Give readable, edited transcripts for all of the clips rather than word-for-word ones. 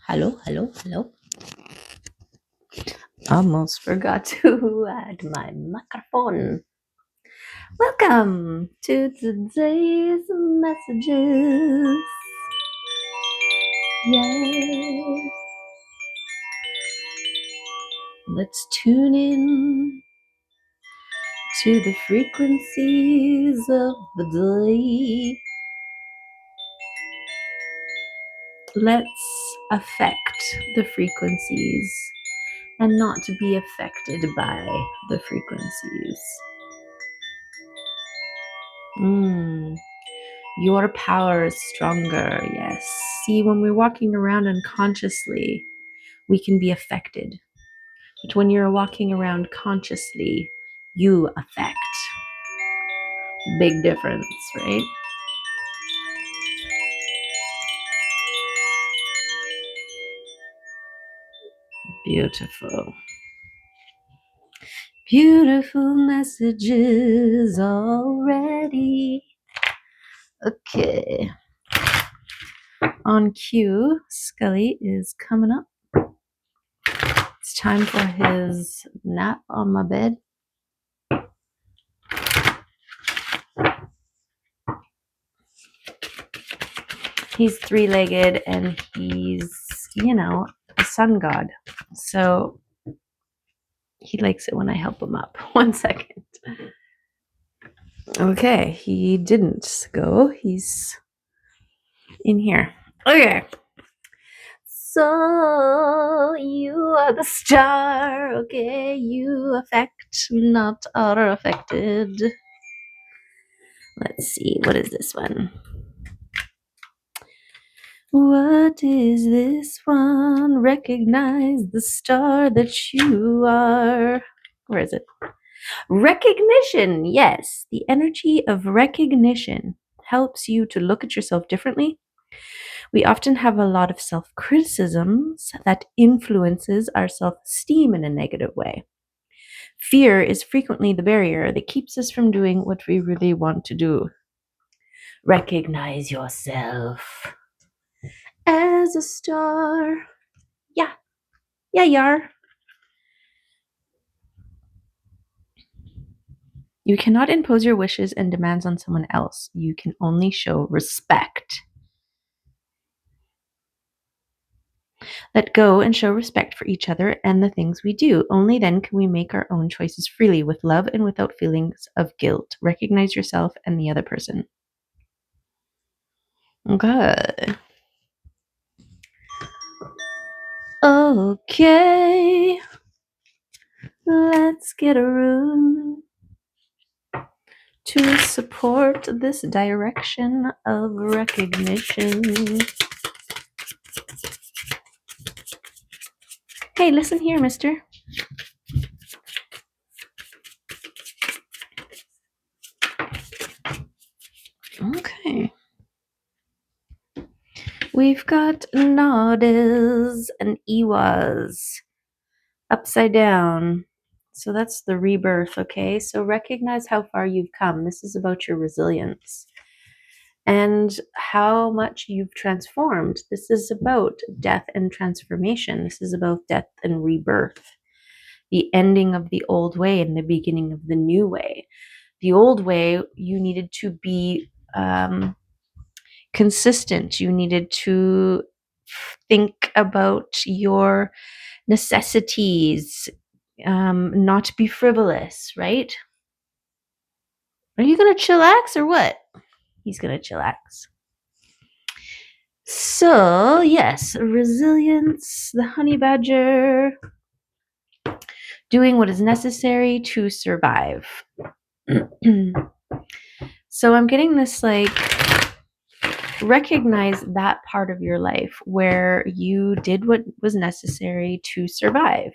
Hello, hello, hello. Almost forgot to add my microphone. Welcome to today's messages. Yes. Let's tune in to the frequencies of the day. Let's affect the frequencies and not be affected by the frequencies. Your power is stronger, yes. See, when we're walking around unconsciously, we can be affected. But when you're walking around consciously, you affect. Big difference, right? Beautiful. Beautiful messages already. Okay. On cue, Scully is coming up. It's time for his nap on my bed. He's three-legged and he's, a sun god. So he likes it when I help him up. 1 second. Okay, he didn't go. He's in here. Okay. So you are the star, okay? You affect, not are affected. Let's see, what is this one? What is this one? Recognize the star that you are. Where is it? Recognition. Yes, the energy of recognition helps you to look at yourself differently. We often have a lot of self-criticisms that influences our self-esteem in a negative way. Fear is frequently the barrier that keeps us from doing what we really want to do. Recognize yourself as a star. Yeah, you are. You cannot impose your wishes and demands on someone else. You can only show respect. Let go and show respect for each other and the things we do. Only then can we make our own choices freely with love and without feelings of guilt. Recognize yourself and the other person. Okay. Okay. Let's get a room to support this direction of recognition. Hey, listen here, mister. Okay. We've got Nades and Iwas upside down. So that's the rebirth, okay? So recognize how far you've come. This is about your resilience and how much you've transformed. This is about death and transformation. This is about death and rebirth. The ending of the old way and the beginning of the new way. The old way, you needed to be consistent. You needed to think about your necessities, not be frivolous, right? Are you going to chillax or what? He's going to chillax. So, yes, resilience, the honey badger, doing what is necessary to survive. So I'm getting this recognize that part of your life where you did what was necessary to survive,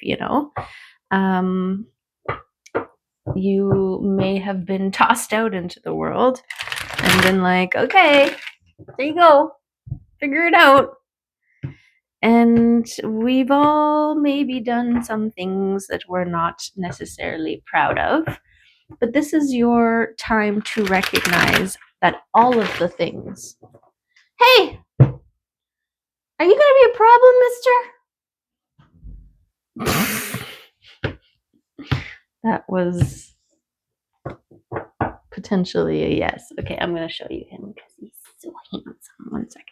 you may have been tossed out into the world and been like, okay, there you go, figure it out. And we've all maybe done some things that we're not necessarily proud of, but this is your time to recognize that all of the things. Hey, Are you gonna be a problem, mister? That was potentially a yes. Okay, I'm gonna show you him because he's so handsome. 1 second.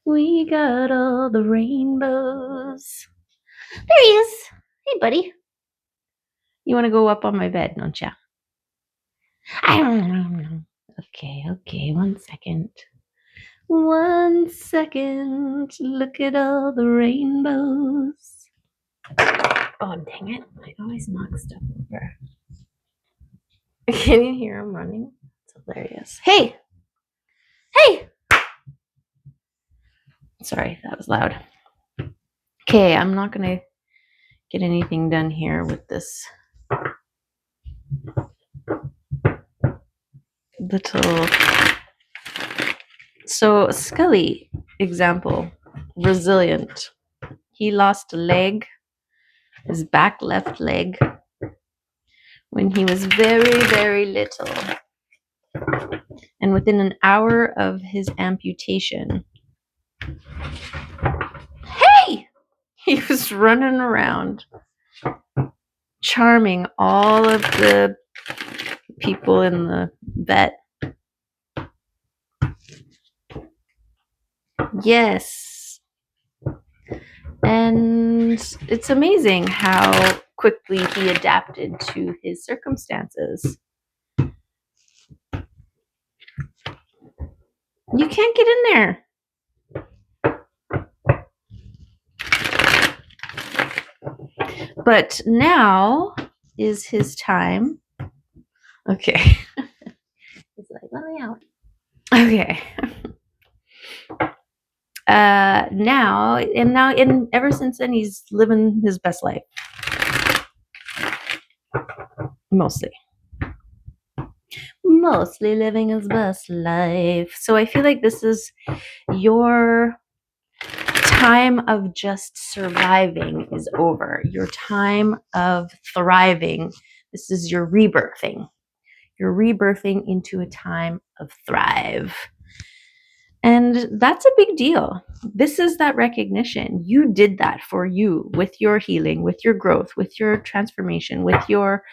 We got all the rainbows. There he is. Hey, buddy. You want to go up on my bed, don't ya? Okay, 1 second. 1 second. Look at all the rainbows. Oh, dang it. I always knock stuff over. Can you hear him running? It's hilarious. Hey! Hey! Sorry, that was loud. Okay, I'm not going to get anything done here with this little. So, Scully, example, resilient. He lost a leg, his back left leg, when he was very, very little. And within an hour of his amputation, hey! He was running around, charming all of the people in the vet. Yes. And it's amazing how quickly he adapted to his circumstances. You can't get in there. But now is his time. Okay. He's like, let me out. Okay. Now, and ever since then, he's living his best life. Mostly living his best life. So I feel like this is your time of just surviving is over. Your time of thriving. This is your rebirthing. You're rebirthing into a time of thrive. And that's a big deal. This is that recognition. You did that for you with your healing, with your growth, with your transformation, with your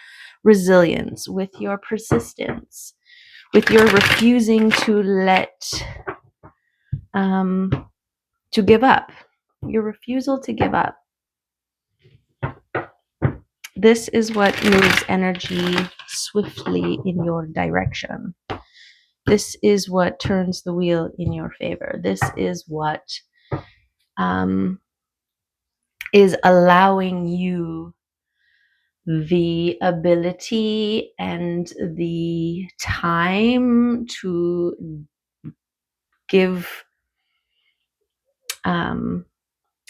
resilience, with your persistence, with your refusing to give up, your refusal to give up. This is what moves energy swiftly in your direction. This is what turns the wheel in your favor. This is what is allowing you the ability and the time to give,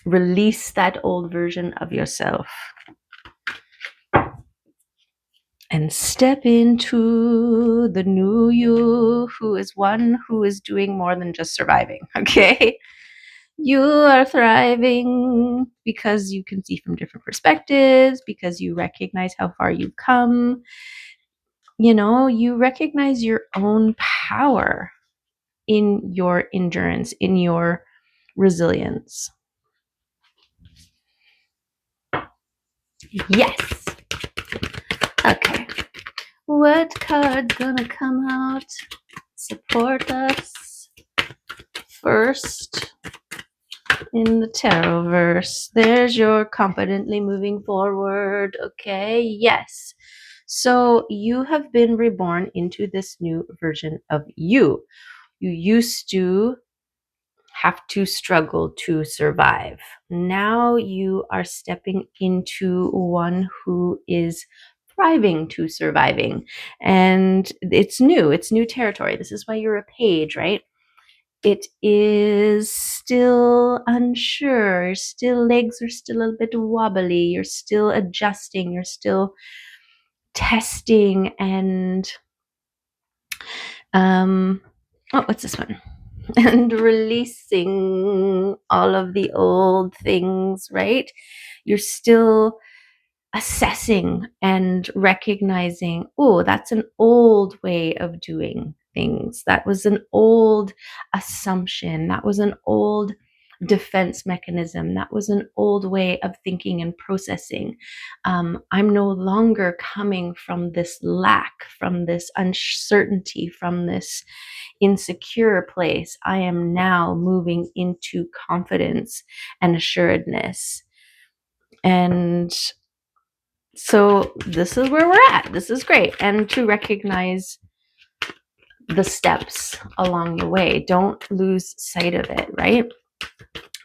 release that old version of yourself and step into the new you, who is one who is doing more than just surviving. Okay. You are thriving because you can see from different perspectives, because you recognize how far you've come. You know, you recognize your own power in your endurance, in your resilience. Yes. Okay. What card's gonna come out? Support us first in the Tarotverse. There's your confidently moving forward. Okay. Yes. So you have been reborn into this new version of you. You used to have to struggle to survive. Now you are stepping into one who is thriving to surviving. And it's new territory. This is why you're a page, right? It is still unsure. Legs are still a bit wobbly. You're still adjusting. You're still testing and what's this one? And releasing all of the old things, right? You're still assessing and recognizing, oh, that's an old way of doing things. That was an old assumption. That was an old defense mechanism. That was an old way of thinking and processing. I'm no longer coming from this lack, from this uncertainty, from this insecure place. I am now moving into confidence and assuredness. And so this is where we're at. This is great. And to recognize the steps along the way, don't lose sight of it, right?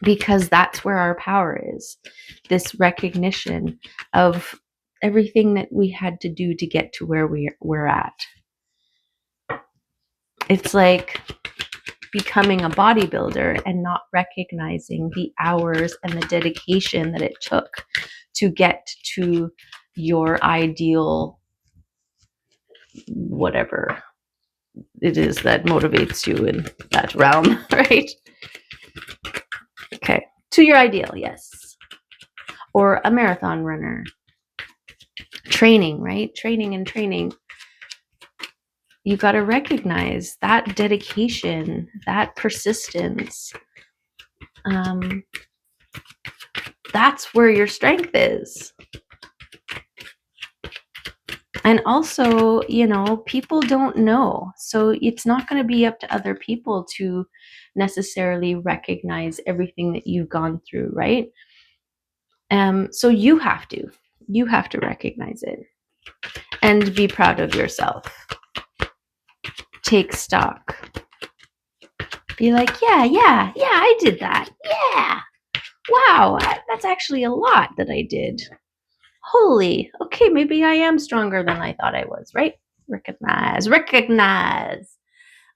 Because that's where our power is. This recognition of everything that we had to do to get to where we're at. It's like becoming a bodybuilder and not recognizing the hours and the dedication that it took to get to your ideal, whatever it is that motivates you in that realm, right? Okay, to your ideal, yes. Or a marathon runner. Training, right? Training. You got to recognize that dedication, that persistence. That's where your strength is. And also, people don't know. So it's not going to be up to other people to necessarily recognize everything that you've gone through, right? So you have to recognize it and be proud of yourself. Take stock. Be like, yeah, I did that. Yeah. Wow, that's actually a lot that I did. Holy, okay, maybe I am stronger than I thought I was, right? Recognize.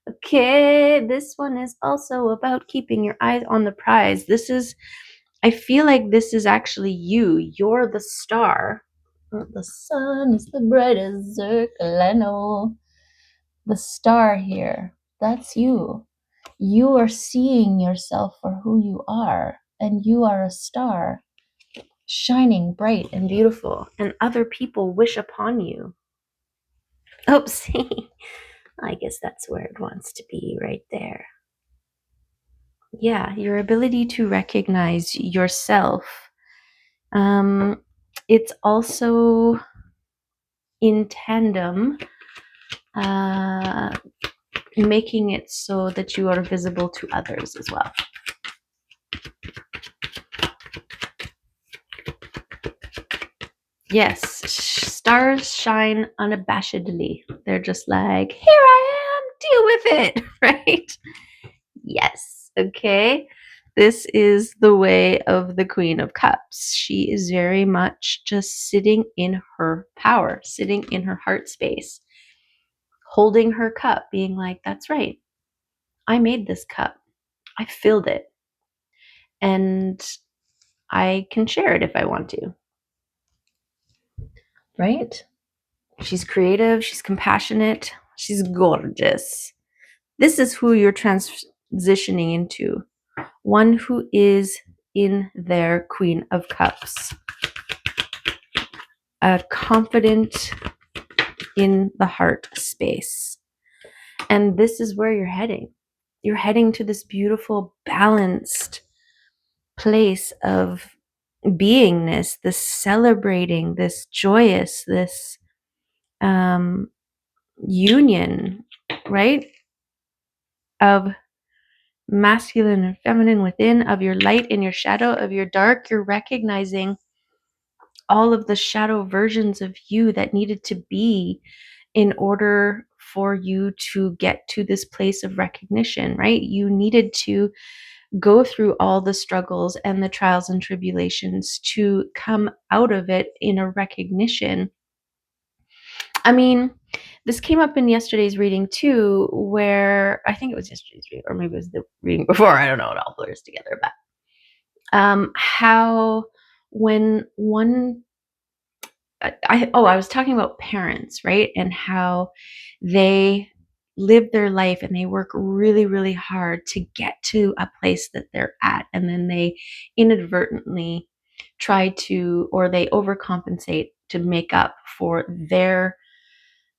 Okay, this one is also about keeping your eyes on the prize. I feel like this is actually you. You're the star. The sun is the brightest circle I know. The star here, that's you. You are seeing yourself for who you are, and you are a star, shining bright and beautiful, and other people wish upon you. Oops, I guess that's where it wants to be, right there. Yeah, your ability to recognize yourself. It's also in tandem, making it so that you are visible to others as well. Yes, stars shine unabashedly. They're just like, here I am, deal with it, right? Yes, okay. This is the way of the Queen of Cups. She is very much just sitting in her power, sitting in her heart space, holding her cup, being like, that's right. I made this cup. I filled it. And I can share it if I want to. Right? She's creative. She's compassionate. She's gorgeous. This is who you're transitioning into. One who is in their Queen of Cups. Confident in the heart space. And this is where you're heading. You're heading to this beautiful, balanced place of beingness, this celebrating, this joyous, this union, right? Of masculine and feminine within, of your light and your shadow, of your dark. You're recognizing all of the shadow versions of you that needed to be in order for you to get to this place of recognition, right? You needed to go through all the struggles and the trials and tribulations to come out of it in a recognition. I mean, this came up in yesterday's reading too, where I think it was yesterday's reading, or maybe it was the reading before. I don't know, it all blurs together. But how when one I was talking about parents, right? And how they live their life and they work really, really hard to get to a place that they're at. And then they inadvertently try to, or they overcompensate to make up for their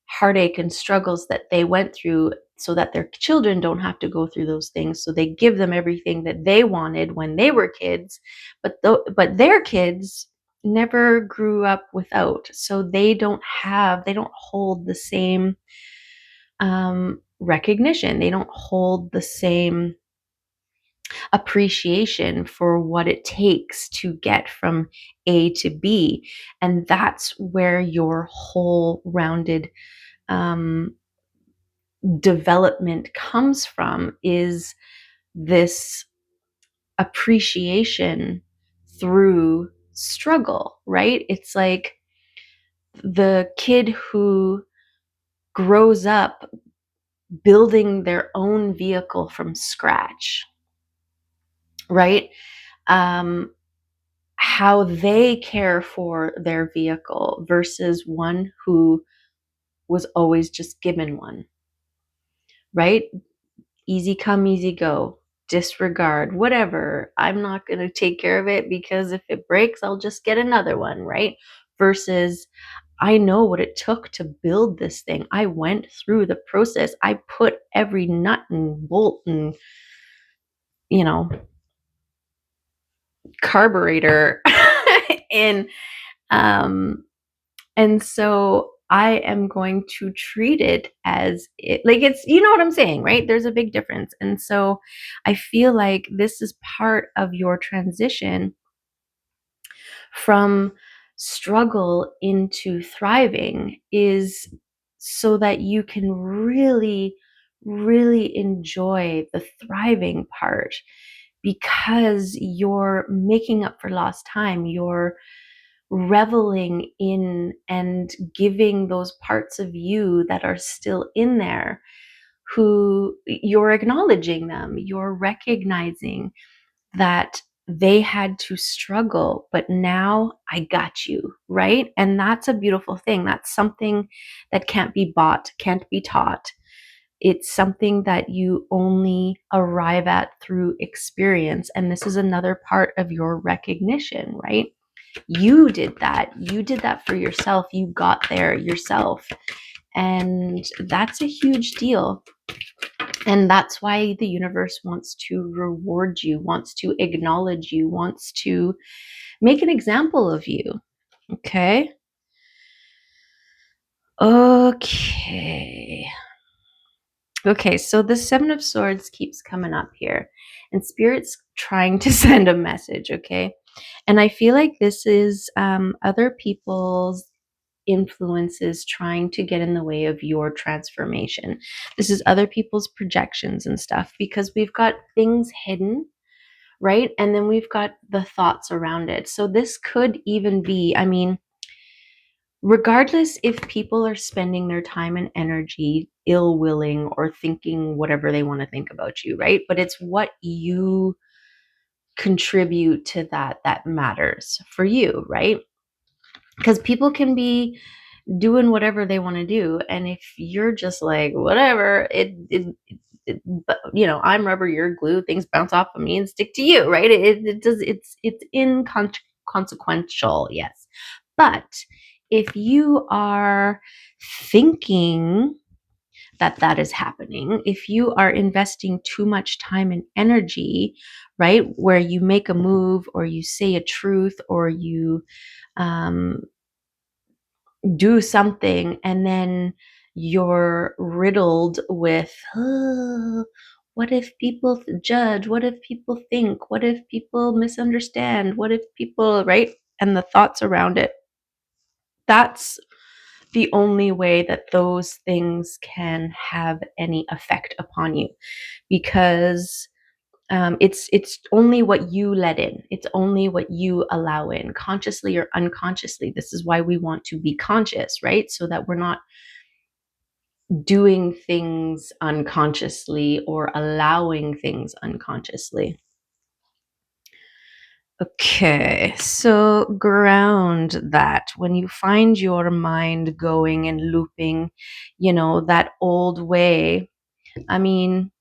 heartache and struggles that they went through so that their children don't have to go through those things. So they give them everything that they wanted when they were kids, but their kids never grew up without. So they don't hold the same recognition. They don't hold the same appreciation for what it takes to get from A to B. And that's where your whole rounded development comes from, is this appreciation through struggle, right? It's like the kid who grows up building their own vehicle from scratch, right? Um, how they care for their vehicle versus one who was always just given one, right? Easy come, easy go, disregard, whatever. I'm not going to take care of it because if it breaks, I'll just get another one, right? Versus, I know what it took to build this thing. I went through the process. I put every nut and bolt and, you know, carburetor in. And so I am going to treat it as it, like, it's, you know what I'm saying, right? There's a big difference. And so I feel like this is part of your transition from struggle into thriving, is so that you can really, really enjoy the thriving part, because you're making up for lost time. You're reveling in and giving those parts of you that are still in there, who you're acknowledging them, you're recognizing that they had to struggle, but now I got you, right? And that's a beautiful thing. That's something that can't be bought, can't be taught. It's something that you only arrive at through experience. And this is another part of your recognition, right? You did that. You did that for yourself. You got there yourself. And that's a huge deal. And that's why the universe wants to reward you, wants to acknowledge you, wants to make an example of you. Okay. Okay. Okay, so the Seven of Swords keeps coming up here, and Spirit's trying to send a message, okay? And I feel like this is other people's influences trying to get in the way of your transformation. This is other people's projections and stuff, because we've got things hidden, right? And then we've got the thoughts around it. So this could even be, I mean, regardless if people are spending their time and energy ill willing or thinking whatever they want to think about you, right? But it's what you contribute to that matters for you, right? Because people can be doing whatever they want to do, and if you're just like whatever, but you know, I'm rubber, you're glue, things bounce off of me and stick to you, right? It does, it's inconsequential, yes. But if you are thinking that is happening, if you are investing too much time and energy, right, where you make a move or you say a truth or you do something, and then you're riddled with, "Oh, what if people judge? What if people think? What if people misunderstand? What if people," right? And the thoughts around it. That's the only way that those things can have any effect upon you, because it's only what you let in. It's only what you allow in, consciously or unconsciously. This is why we want to be conscious, right? So that we're not doing things unconsciously or allowing things unconsciously. Okay, so ground that. When you find your mind going and looping, you know, that old way, I mean,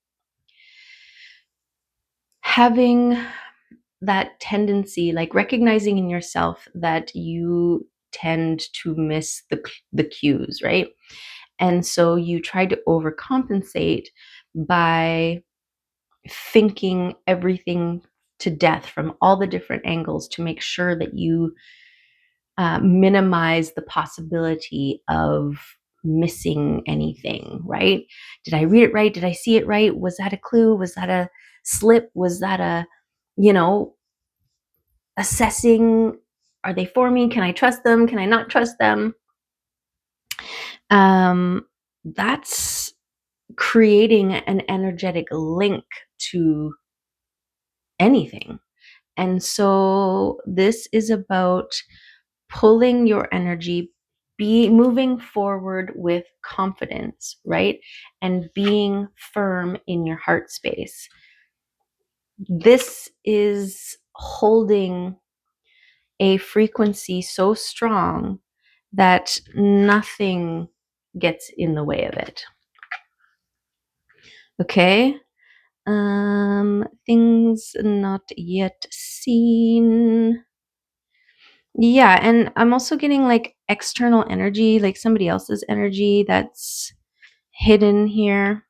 having that tendency, like recognizing in yourself that you tend to miss the cues, right? And so you try to overcompensate by thinking everything to death from all the different angles to make sure that you minimize the possibility of missing anything, right? Did I read it right? Did I see it right? Was that a clue? Was that a slip? Was that a, assessing, are they for me? Can I trust them? Can I not trust them? That's creating an energetic link to anything. And so this is about pulling your energy, be moving forward with confidence, right? And being firm in your heart space. This is holding a frequency so strong that nothing gets in the way of it. Okay? Things not yet seen. Yeah, and I'm also getting like external energy, like somebody else's energy that's hidden here.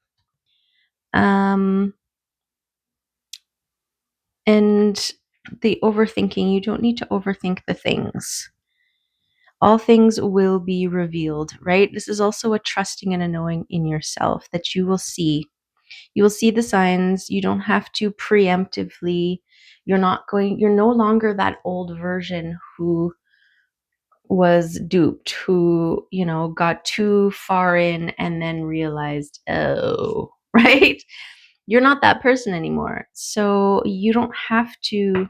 And the overthinking, you don't need to overthink the things. All things will be revealed, right? This is also a trusting and a knowing in yourself that you will see. You will see the signs. You don't have to preemptively. You're no longer that old version who was duped, who, got too far in and then realized, oh, right? You're not that person anymore. So you don't have to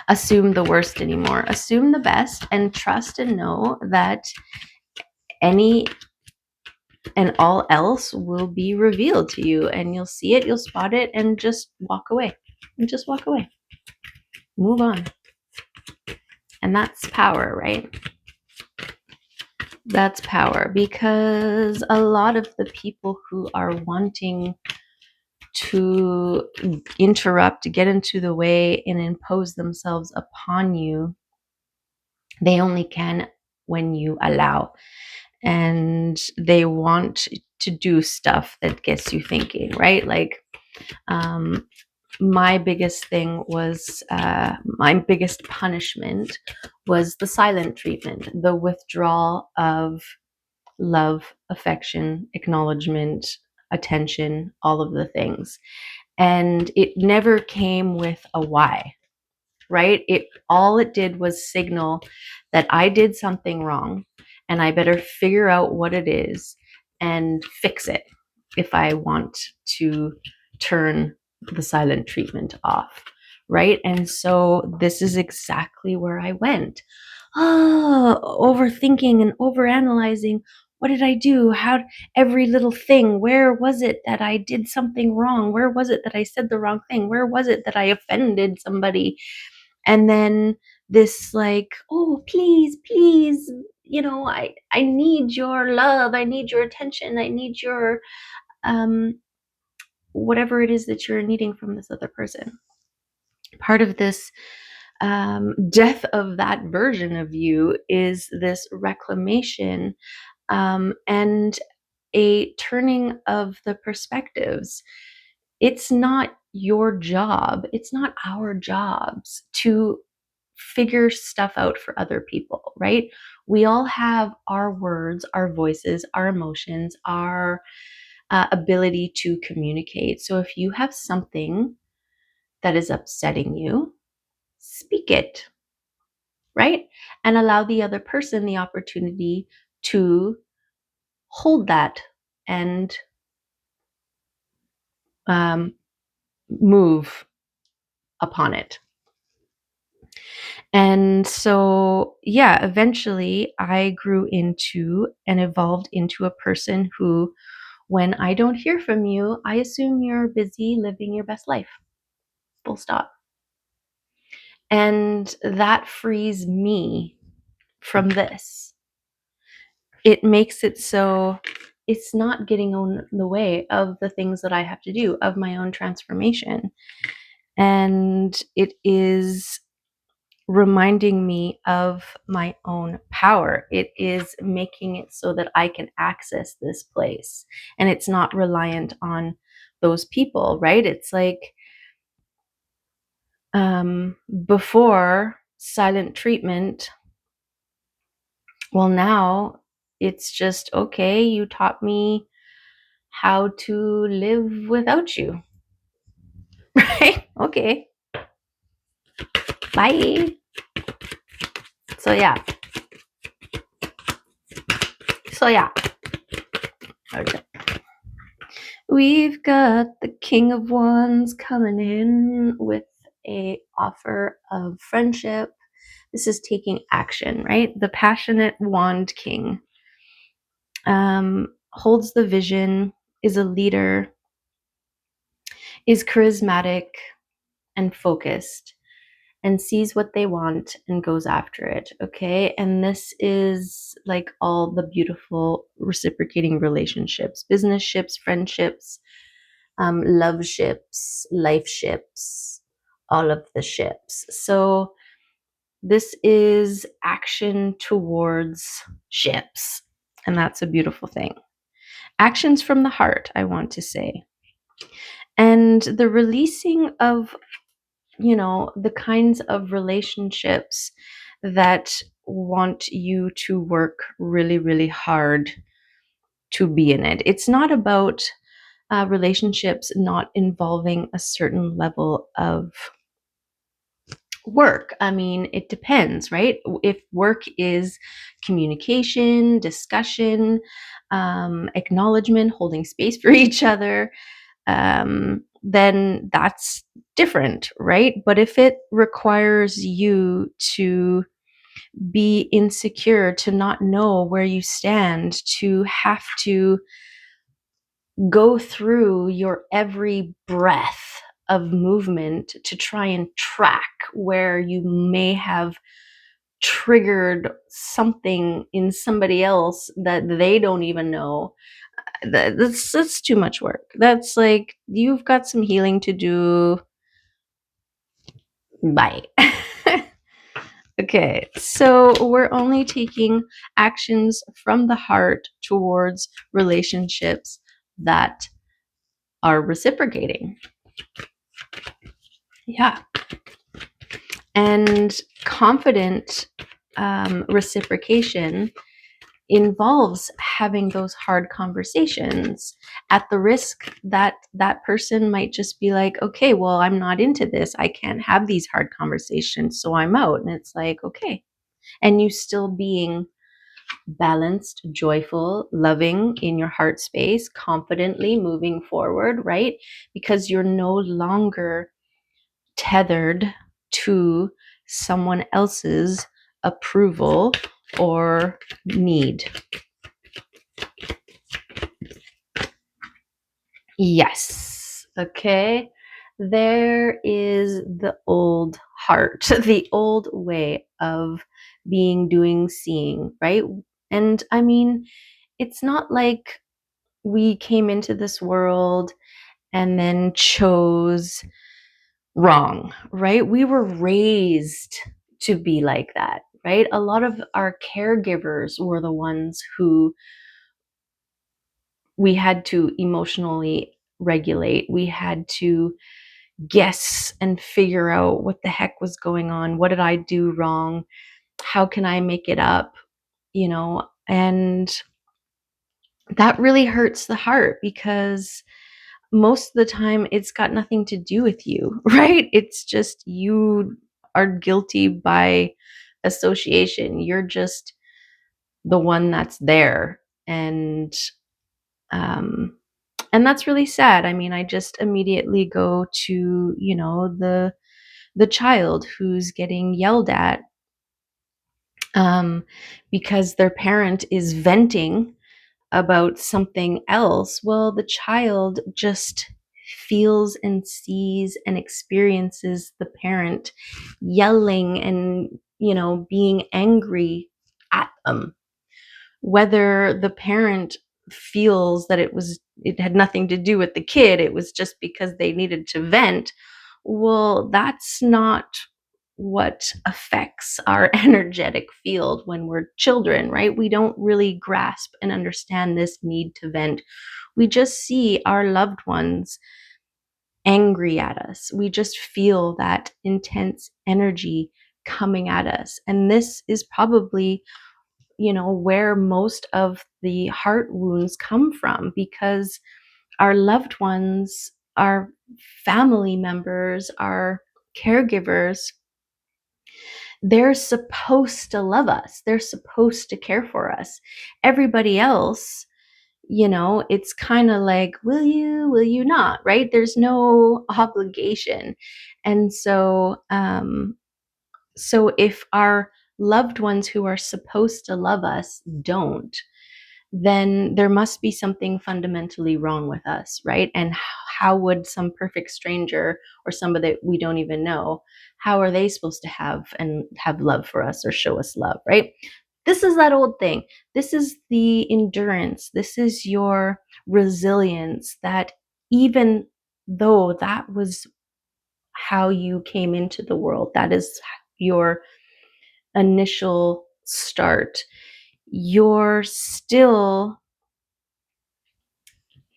assume the worst anymore. Assume the best and trust and know that any and all else will be revealed to you, and you'll see it, you'll spot it, and just walk away. And just walk away. Move on. And that's power, right? That's power, because a lot of the people who are wanting to interrupt, get into the way, and impose themselves upon you, they only can when you allow. And they want to do stuff that gets you thinking, right? Like, my biggest thing was, my biggest punishment was the silent treatment, the withdrawal of love, affection, acknowledgement, attention, all of the things. And it never came with a why, right? All it did was signal that I did something wrong and I better figure out what it is and fix it if I want to turn the silent treatment off, right? And so this is exactly where I went. Overthinking and overanalyzing. What did I do? How every little thing, where was it that I did something wrong? Where was it that I said the wrong thing? Where was it that I offended somebody? And then this like, oh, please, please, I need your love. I need your attention. I need your whatever it is that you're needing from this other person. Part of this death of that version of you is this reclamation and a turning of the perspectives. It's not your job, it's not our jobs to figure stuff out for other people, right? We all have our words, our voices, our emotions, our ability to communicate. So if you have something that is upsetting you, speak it, right? And allow the other person the opportunity to hold that and move upon it. And so, yeah, eventually I grew into and evolved into a person who, when I don't hear from you, I assume you're busy living your best life. Full stop. And that frees me from this. It makes it so it's not getting in the way of the things that I have to do, of my own transformation. And it is reminding me of my own power. It is making it so that I can access this place, and it's not reliant on those people, right? It's like before silent treatment, well, now it's just, okay, you taught me how to live without you, right? Okay, bye. So yeah. So yeah. Okay. We've got the King of Wands coming in with a offer of friendship. This is taking action, right? The passionate Wand King holds the vision, is a leader, is charismatic and focused, and sees what they want and goes after it. Okay. And this is like all the beautiful reciprocating relationships, business ships, friendships, love ships, life ships, all of the ships. So this is action towards ships. And that's a beautiful thing. Actions from the heart, I want to say. And the releasing of, the kinds of relationships that want you to work really, really hard to be in it. It's not about relationships not involving a certain level of work. I mean, it depends, right? If work is communication, discussion, acknowledgement, holding space for each other, then that's different, right? But if it requires you to be insecure, to not know where you stand, to have to go through your every breath of movement to try and track where you may have triggered something in somebody else that they don't even know, that's too much work. That's like, you've got some healing to do. Bye. Okay, so we're only taking actions from the heart towards relationships that are reciprocating. Yeah. And confident reciprocation involves having those hard conversations at the risk that that person might just be like, okay, well, I'm not into this. I can't have these hard conversations, so I'm out. And it's like, okay. And you still being balanced, joyful, loving in your heart space, confidently moving forward, right? Because you're no longer tethered to someone else's approval or need. Yes. Okay. There is the old heart, the old way of being, doing, seeing, right? And I mean, it's not like we came into this world and then chose wrong, right? We were raised to be like that, right? A lot of our caregivers were the ones who we had to emotionally regulate. We had to guess and figure out what the heck was going on. What did I do wrong? How can I make it up? And that really hurts the heart because most of the time it's got nothing to do with you, right? It's just you are guilty by association. You're just the one that's there. Um and that's really sad. I mean, I just immediately go to, the child who's getting yelled at um because their parent is venting about something else. Well, the child just feels and sees and experiences the parent yelling and, being angry at them. Whether the parent feels that it had nothing to do with the kid, it was just because they needed to vent. Well, that's not what affects our energetic field when we're children, right? We don't really grasp and understand this need to vent. We just see our loved ones angry at us. We just feel that intense energy coming at us. And this is probably, where most of the heart wounds come from, because our loved ones, our family members, our caregivers, they're supposed to love us. They're supposed to care for us. Everybody else, it's kind of like, will you not, right? There's no obligation. And so if our loved ones who are supposed to love us don't, then there must be something fundamentally wrong with us, right? And how would some perfect stranger or somebody that we don't even know, how are they supposed to have love for us or show us love, right? This is that old thing. This is the endurance. This is your resilience, that even though that was how you came into the world, that is your initial start, you're still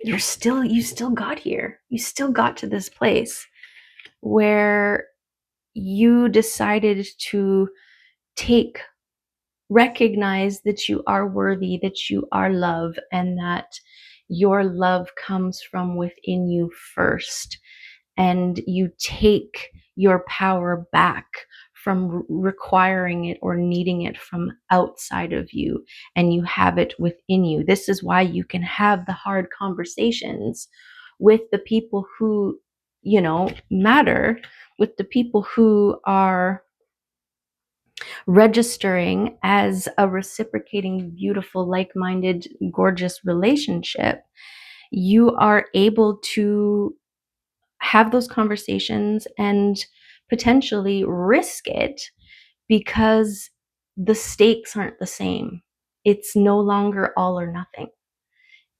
you still got here. You still got to this place where you decided to take recognize that you are worthy, that you are love, and that your love comes from within you first. And you take your power back from requiring it or needing it from outside of you, and you have it within you. This is why you can have the hard conversations with the people who, matter, with the people who are registering as a reciprocating, beautiful, like-minded, gorgeous relationship. You are able to have those conversations and potentially risk it, because the stakes aren't the same. It's no longer all or nothing.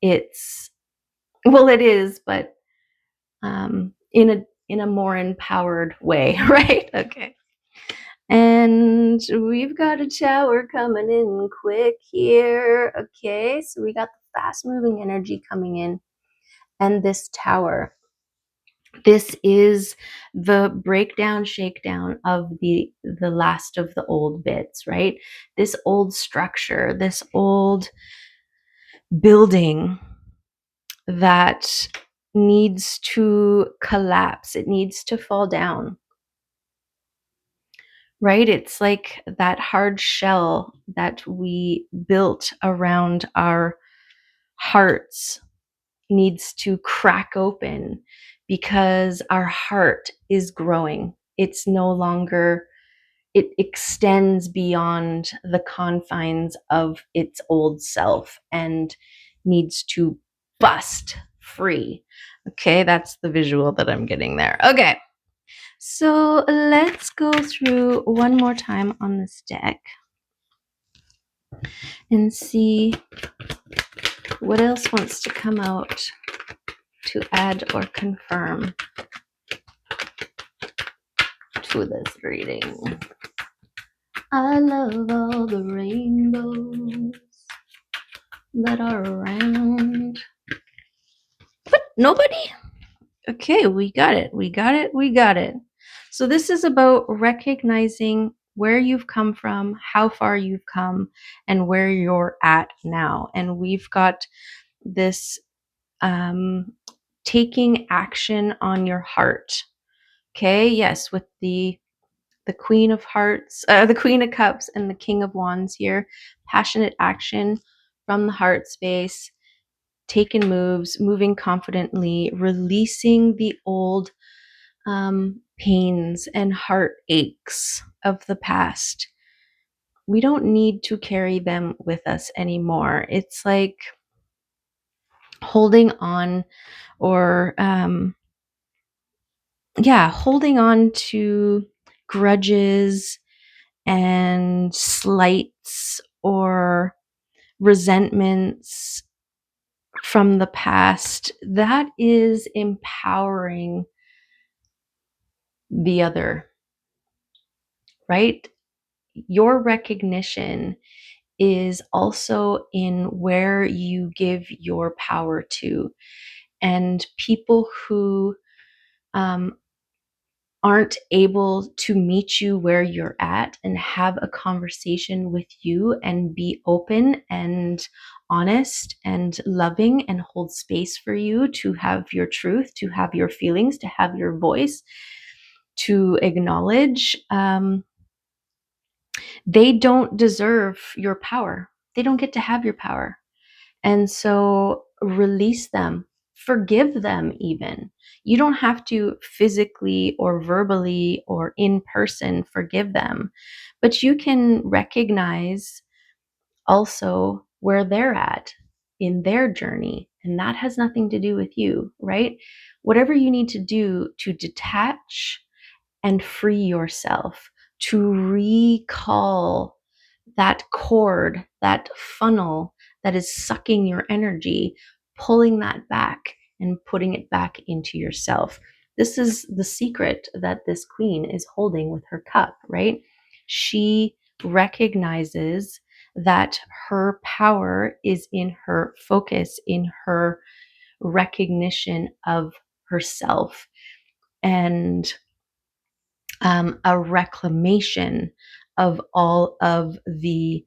It's, well, it is, but in a more empowered way, right? Okay. And we've got a tower coming in quick here. Okay, so we got the fast moving energy coming in, and this tower. This is the breakdown, shakedown of the last of the old bits, right? This old structure, this old building that needs to collapse. It needs to fall down, right? It's like that hard shell that we built around our hearts needs to crack open, because our heart is growing. It's no longer, it extends beyond the confines of its old self and needs to bust free. Okay, that's the visual that I'm getting there. Okay, so let's go through one more time on this deck and see what else wants to come out to add or confirm to this reading. I love all the rainbows that are around. What? Nobody? Okay, we got it. We got it. We got it. So this is about recognizing where you've come from, how far you've come, and where you're at now. And we've got this taking action on your heart. Okay, yes, with the Queen of Hearts, the Queen of Cups, and the King of Wands here. Passionate action from the heart space, taking moves, moving confidently, releasing the old pains and heartaches of the past. We don't need to carry them with us anymore. It's like holding on, or holding on to grudges and slights or resentments from the past. That is empowering the other. right? Your recognition is also in where you give your power to. And people who aren't able to meet you where you're at and have a conversation with you and be open and honest and loving and hold space for you to have your truth, to have your feelings, to have your voice, to acknowledge, they don't deserve your power. They don't get to have your power. And so release them, forgive them even. You don't have to physically or verbally or in person forgive them, but you can recognize also where they're at in their journey. And that has nothing to do with you, right? Whatever you need to do to detach and free yourself, to recall that cord, that funnel that is sucking your energy, pulling that back and putting it back into yourself. This is the secret that this queen is holding with her cup, right? She recognizes that her power is in her focus, in her recognition of herself, and a reclamation of all of the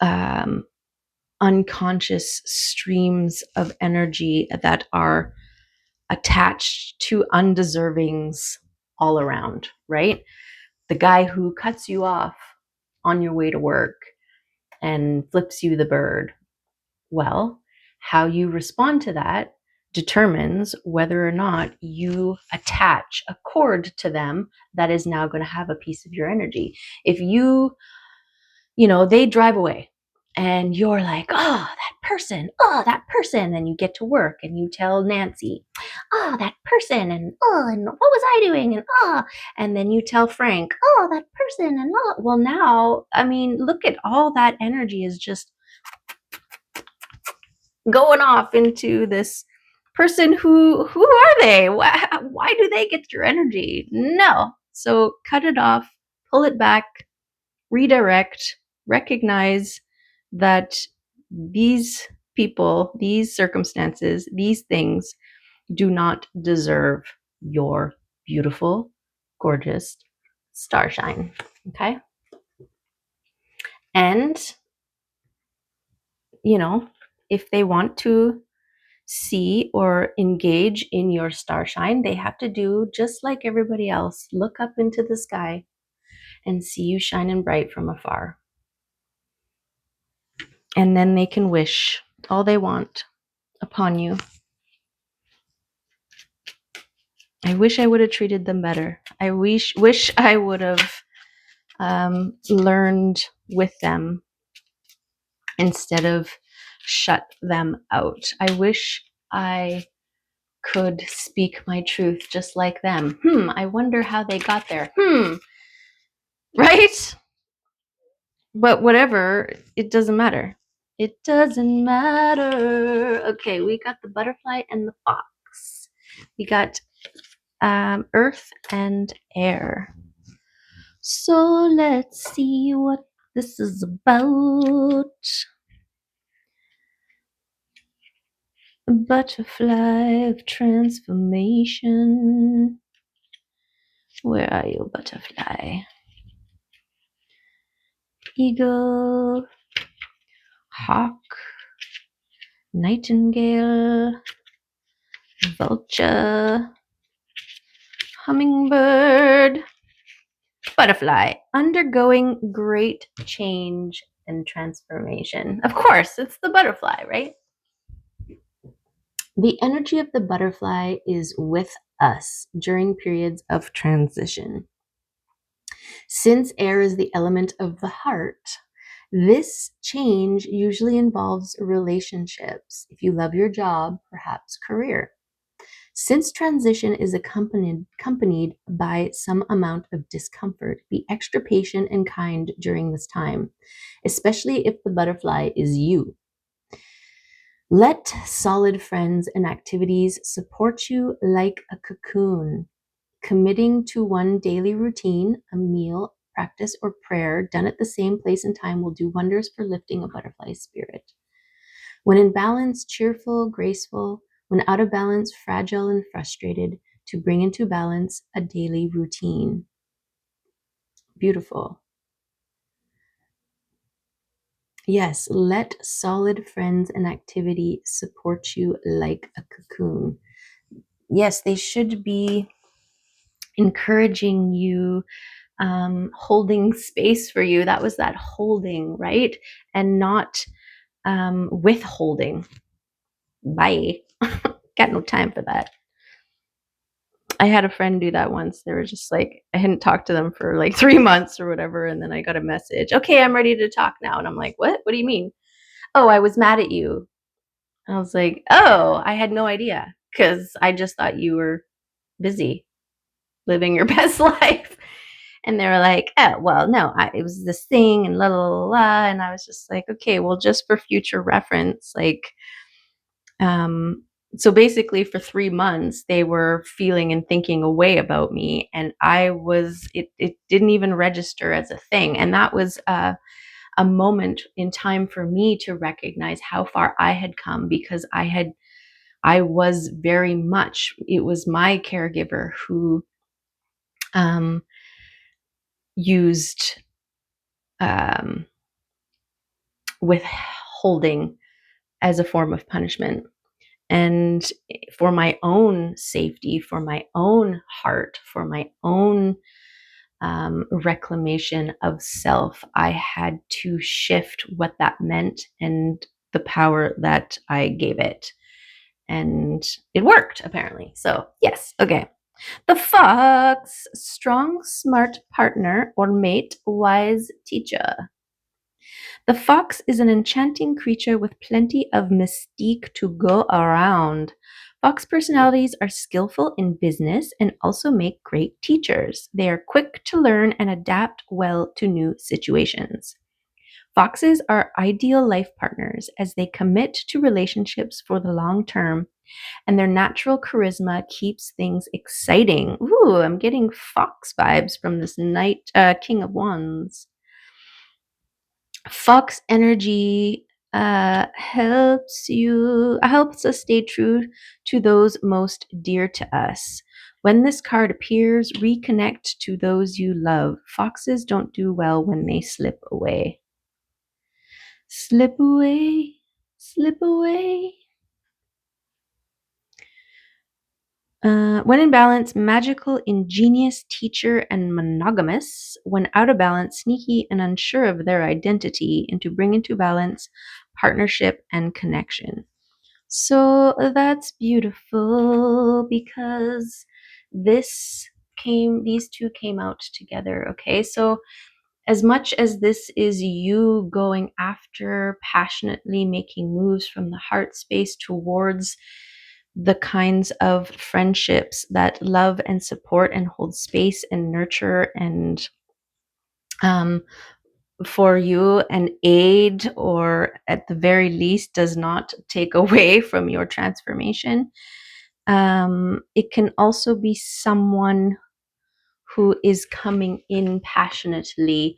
um, unconscious streams of energy that are attached to undeservings all around, right? The guy who cuts you off on your way to work and flips you the bird. Well, how you respond to that determines whether or not you attach a cord to them that is now going to have a piece of your energy. If they drive away and you're like, that person. And you get to work and you tell Nancy, that person. And what was I doing? And then you tell Frank, that person. And well, now, I mean, look at all that energy is just going off into this person who are they? Why do they get your energy? No. So cut it off, pull it back, redirect, recognize that these people, these circumstances, these things do not deserve your beautiful, gorgeous starshine. Okay? And, if they want to see or engage in your starshine, they have to do just like everybody else, look up into the sky and see you shining bright from afar. And then they can wish all they want upon you. I wish I would have treated them better. I wish I would have learned with them instead of shut them out. I wish I could speak my truth just like them. I wonder how they got there. Right? But whatever, it doesn't matter. It doesn't matter. Okay, we got the butterfly and the fox. We got earth and air. So let's see what this is about. A butterfly of transformation. Where are you, butterfly? Eagle, hawk, nightingale, vulture, hummingbird, butterfly, undergoing great change and transformation. Of course, it's the butterfly, right? The energy of the butterfly is with us during periods of transition. Since air is the element of the heart, this change usually involves relationships. If you love your job, perhaps career. Since transition is accompanied by some amount of discomfort, be extra patient and kind during this time, especially if the butterfly is you. Let solid friends and activities support you like a cocoon. Committing to one daily routine, a meal, practice, or prayer done at the same place and time will do wonders for lifting a butterfly spirit. When in balance, cheerful, graceful. When out of balance, fragile and frustrated. To bring into balance a daily routine. Beautiful. Yes, let solid friends and activity support you like a cocoon. Yes, they should be encouraging you, holding space for you. That was that holding, right? And not withholding. Bye. Got no time for that. I had a friend do that once. They were just like, I hadn't talked to them for like 3 months or whatever. And then I got a message. Okay, I'm ready to talk now. And I'm like, what? What do you mean? Oh, I was mad at you. And I was like, oh, I had no idea because I just thought you were busy living your best life. And they were like, oh, well, no, it was this thing and la la la la. And I was just like, okay, well, just for future reference, like, so basically for 3 months, they were feeling and thinking a way about me. And it didn't even register as a thing. And that was a moment in time for me to recognize how far I had come because I was very much, it was my caregiver who used withholding as a form of punishment. And for my own safety, for my own heart, for my own reclamation of self, I had to shift what that meant and the power that I gave it. And it worked, apparently. So, yes, okay. The fox, strong, smart partner or mate, wise teacher. The fox is an enchanting creature with plenty of mystique to go around. Fox personalities are skillful in business and also make great teachers. They are quick to learn and adapt well to new situations. Foxes are ideal life partners as they commit to relationships for the long term, and their natural charisma keeps things exciting. Ooh, I'm getting fox vibes from this King of Wands. Fox energy helps us stay true to those most dear to us. When this card appears, reconnect to those you love. Foxes don't do well when they slip away. Slip away, slip away. When in balance, magical, ingenious, teacher, and monogamous. When out of balance, sneaky and unsure of their identity. And to bring into balance, partnership and connection. So that's beautiful because these two came out together. Okay, so as much as this is you going after passionately making moves from the heart space towards the kinds of friendships that love and support and hold space and nurture and for you and aid, or at the very least does not take away from your transformation. It can also be someone who is coming in passionately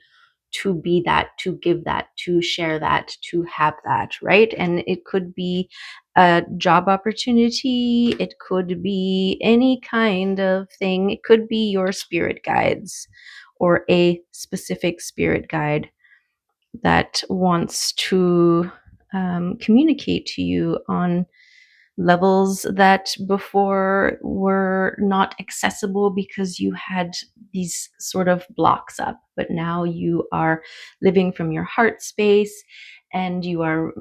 to be that, to give that, to share that, to have that, right? And it could be a job opportunity, it could be any kind of thing, it could be your spirit guides or a specific spirit guide that wants to communicate to you on levels that before were not accessible because you had these sort of blocks up. But now you are living from your heart space and you are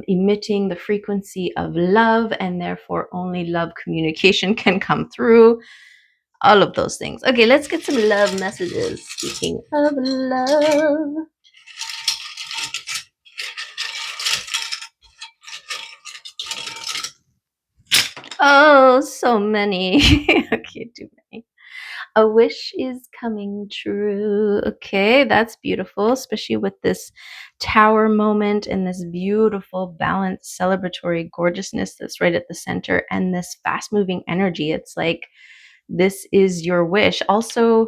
emitting the frequency of love, and therefore only love communication can come through. All of those things. Okay, let's get some love messages. Speaking of love. Oh, so many. Okay, too many. A wish is coming true. Okay, that's beautiful, especially with this tower moment and this beautiful, balanced, celebratory gorgeousness that's right at the center and this fast moving energy. It's like This is your wish. Also,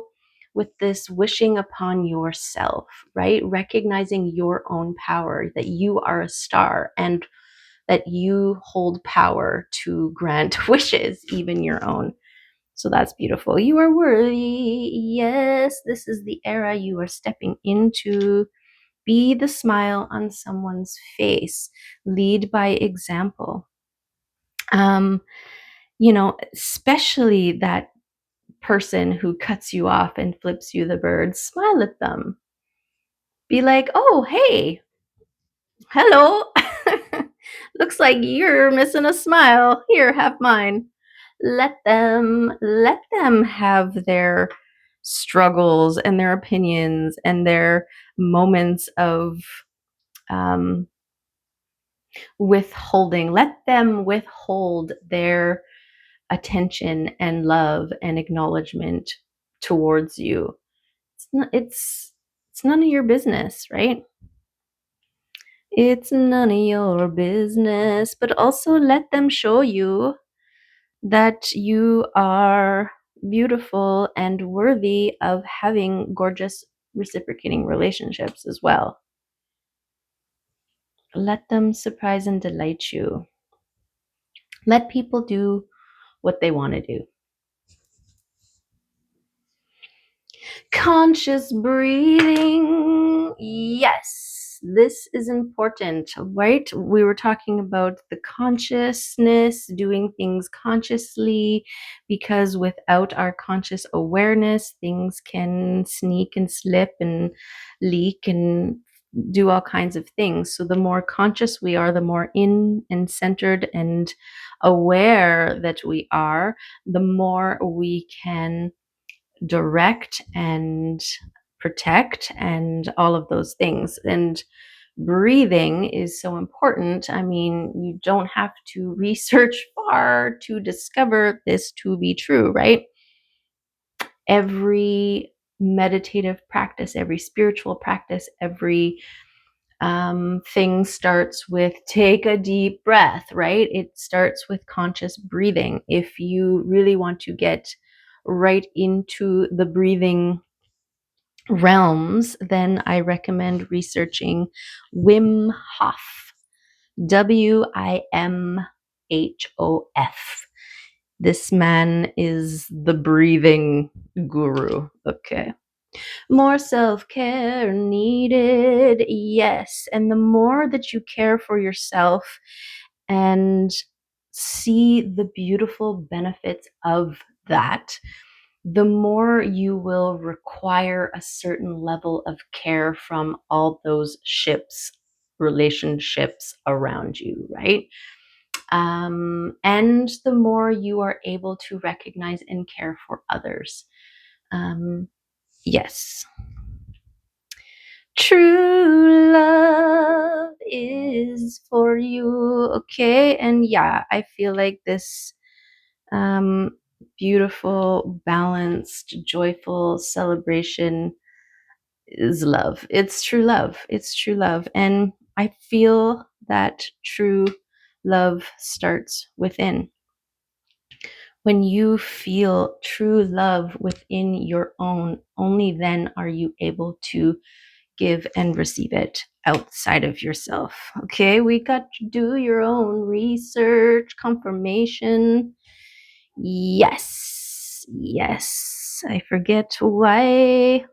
with this wishing upon yourself, right? Recognizing your own power, that you are a star and that you hold power to grant wishes, even your own. So that's beautiful. You are worthy. Yes, this is the era you are stepping into. Be the smile on someone's face. Lead by example. Um, especially that person who cuts you off and flips you the bird, smile at them. Be like, oh, hey, hello. Looks like you're missing a smile. Here, have mine. Let them have their struggles and their opinions and their moments of um, withholding. Let them withhold their attention and love and acknowledgement towards you. It's none of your business, right? It's none of your business, but also let them show you that you are beautiful and worthy of having gorgeous reciprocating relationships as well. Let them surprise and delight you. Let people do what they want to do. Conscious breathing. Yes, this is important, right? We were talking about the consciousness, doing things consciously, because without our conscious awareness, things can sneak and slip and leak and do all kinds of things. So the more conscious we are, the more in and centered and aware that we are, the more we can direct and protect and all of those things. And breathing is so important. I mean, you don't have to research far to discover this to be true, right? Every meditative practice, every spiritual practice, every thing starts with take a deep breath, right? It starts with conscious breathing. If you really want to get right into the breathing realms, then I recommend researching Wim Hof, WIMHOF. This man is the breathing guru. Okay. More self care needed. Yes. And the more that you care for yourself and see the beautiful benefits of that, the more you will require a certain level of care from all those relationships around you, right? And the more you are able to recognize and care for others. Yes. True love is for you. Okay. And yeah, I feel like this um, beautiful, balanced, joyful celebration is love. It's true love. It's true love. And I feel that true love starts within. When you feel true love within your own, only then are you able to give and receive it outside of yourself. Okay, we got to do your own research, confirmation. Yes, yes. I forget why,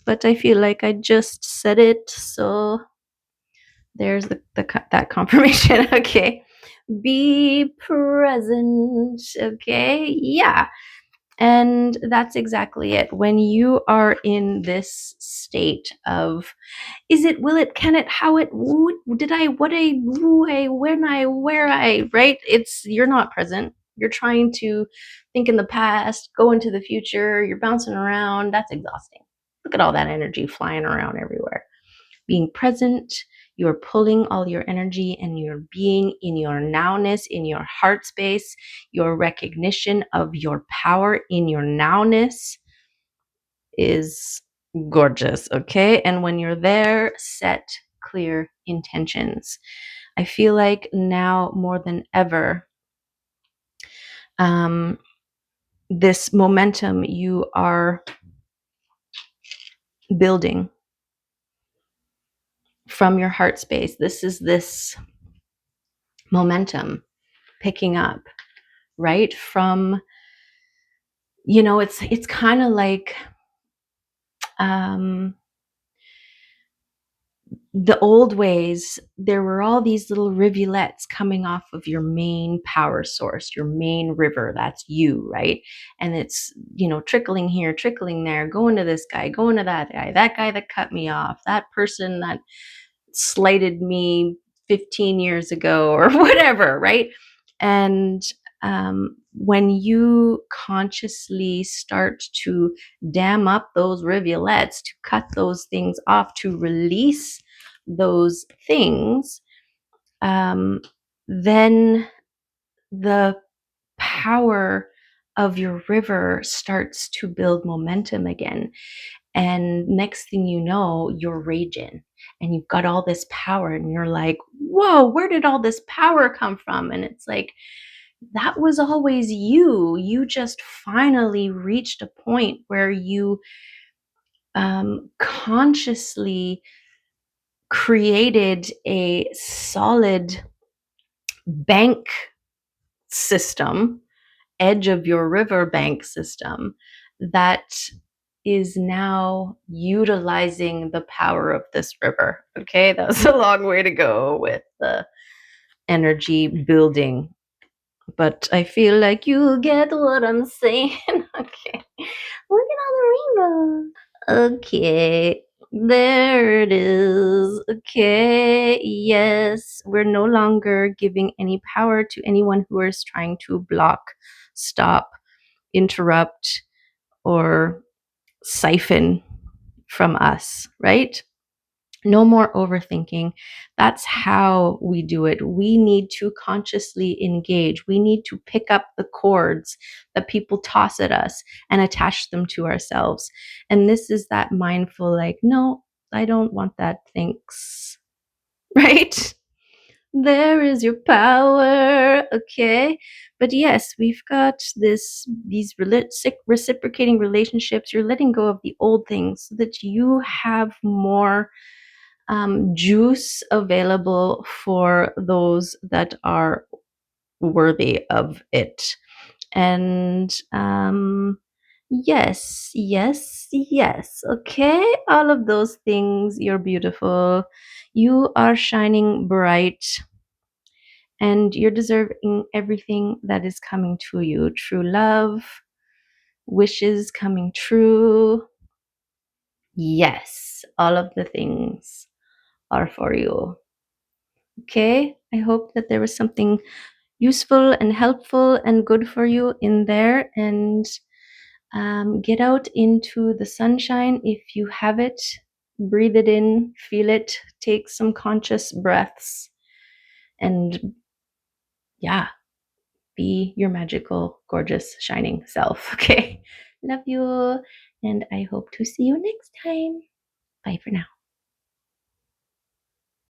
but I feel like I just said it. So there's that confirmation. Okay, be present. Okay, yeah. And that's exactly it. When you are in this state of, is it, will it, can it, how it, did I, what I, who I, when I, where I, right? You're not present. You're trying to think in the past, go into the future. You're bouncing around. That's exhausting. Look at all that energy flying around everywhere. Being present, you're pulling all your energy and you're being in your nowness, in your heart space, your recognition of your power in your nowness is gorgeous, okay? And when you're there, set clear intentions. I feel like now more than ever, this momentum you are building from your heart space. This is this momentum picking up, right? From, it's kind of like the old ways. There were all these little rivulets coming off of your main power source, your main river. That's you, right? And it's, trickling here, trickling there, going to this guy, going to that guy that cut me off, that person that slighted me 15 years ago or whatever, right? And when you consciously start to dam up those rivulets, to cut those things off, to release those things, then the power of your river starts to build momentum again. And next thing you know, you're raging and you've got all this power and you're like, whoa, where did all this power come from? And it's like, that was always you. You just finally reached a point where you consciously created a solid bank system, edge of your river bank system, that is now utilizing the power of this river. Okay, that was a long way to go with the energy building, but I feel like you get what I'm saying. Okay, look at all the rainbows. Okay, there it is. Okay, yes, we're no longer giving any power to anyone who is trying to block, stop, interrupt, or siphon from us, right? No more overthinking. That's how we do it. We need to consciously engage. We need to pick up the cords that people toss at us and attach them to ourselves. And this is that mindful, like, no, I don't want that. Thanks. Right? There is your power. Okay. But yes, we've got these reciprocating relationships. You're letting go of the old things so that you have more juice available for those that are worthy of it. And yes, yes, yes. Okay. All of those things. You're beautiful. You are shining bright. And you're deserving everything that is coming to you. True love, wishes coming true. Yes, all of the things are for you. Okay, I hope that there was something useful and helpful and good for you in there. And get out into the sunshine if you have it. Breathe it in, feel it, take some conscious breaths, and yeah, be your magical, gorgeous, shining self. Okay. Love you. And I hope to see you next time. Bye for now.